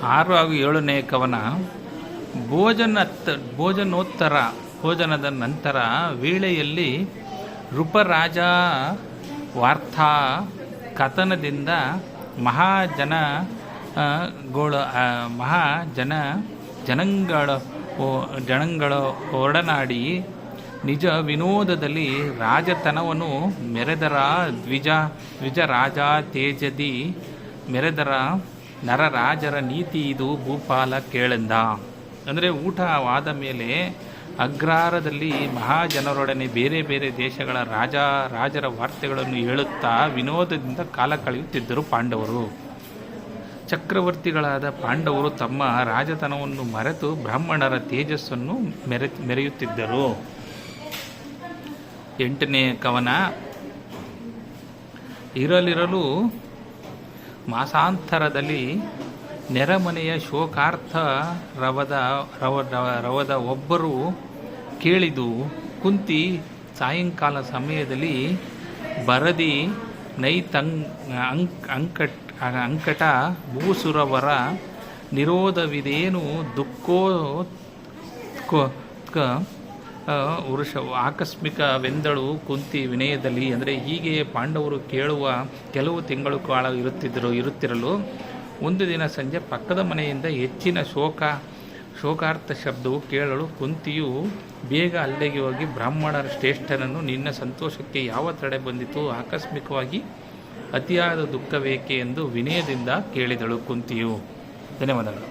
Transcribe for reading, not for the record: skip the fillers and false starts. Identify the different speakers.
Speaker 1: 6 ಹಾಗೂ 7ನೇ ಕವನ. ಭೋಜನೋತ್ತರ ಭೋಜನದ ನಂತರ ವೇಳೆಯಲ್ಲಿ ನೃಪರಾಜ ವಾರ್ತಾ ಕಥನದಿಂದ ಜನಗಳ ಒಡನಾಡಿ ನಿಜ ವಿನೋದದಲ್ಲಿ ರಾಜತನವನ್ನು ಮೆರೆದರ ದ್ವಿಜರಾಜ ತೇಜದಿ ಮೆರೆದರ ನರರಾಜರ ನೀತಿ ಇದು ಭೂಪಾಲ ಕೇಳೆಂದ. ಅಂದರೆ ಊಟವಾದ ಮೇಲೆ ಅಗ್ರಹಾರದಲ್ಲಿ ಮಹಾಜನರೊಡನೆ ಬೇರೆ ಬೇರೆ ದೇಶಗಳ ರಾಜರ ವಾರ್ತೆಗಳನ್ನು ಹೇಳುತ್ತಾ ವಿನೋದದಿಂದ ಕಾಲ ಕಳೆಯುತ್ತಿದ್ದರು ಪಾಂಡವರು. ಚಕ್ರವರ್ತಿಗಳಾದ ಪಾಂಡವರು ತಮ್ಮ ರಾಜತನವನ್ನು ಮರೆತು ಬ್ರಾಹ್ಮಣರ ತೇಜಸ್ಸನ್ನು ಮೆರೆಯುತ್ತಿದ್ದರು. 8ನೇ ಕವನ. ಇರಲಿರಲು ಮಾಸಾಂತರದಲ್ಲಿ ನೆರೆಮನೆಯ ಶೋಕಾರ್ಥ ರವದ ಒಬ್ಬರು ಕೇಳಿದು ಕುಂತಿ ಸಾಯಂಕಾಲ ಸಮಯದಲ್ಲಿ ಬರದಿ ಅಂಕಟ ಭೂಸುರವರ ನಿರೋಧವಿದೇನು ಆಕಸ್ಮಿಕವೆಂದಳು ಕುಂತಿ ವಿನಯದಲ್ಲಿ. ಅಂದರೆ ಹೀಗೆ ಪಾಂಡವರು ಕೇಳುವ ಕೆಲವು ತಿಂಗಳು ಕಾಲ ಇರುತ್ತಿರಲು ಒಂದು ದಿನ ಸಂಜೆ ಪಕ್ಕದ ಮನೆಯಿಂದ ಹೆಚ್ಚಿನ ಶೋಕಾರ್ಥ ಶಬ್ದವು ಕೇಳಲು ಕುಂತಿಯು ಬೇಗ ಅಲ್ಲಿಗೆ ಹೋಗಿ ಬ್ರಾಹ್ಮಣರ ಶ್ರೇಷ್ಠನನ್ನು ನಿನ್ನ ಸಂತೋಷಕ್ಕೆ ಯಾವ ತಡೆ ಬಂದಿತು, ಆಕಸ್ಮಿಕವಾಗಿ ಅತಿಯಾದ ದುಃಖವೇಕೆ ಎಂದು ವಿನಯದಿಂದ ಕೇಳಿದಳು ಕುಂತಿಯು. ಧನ್ಯವಾದಗಳು.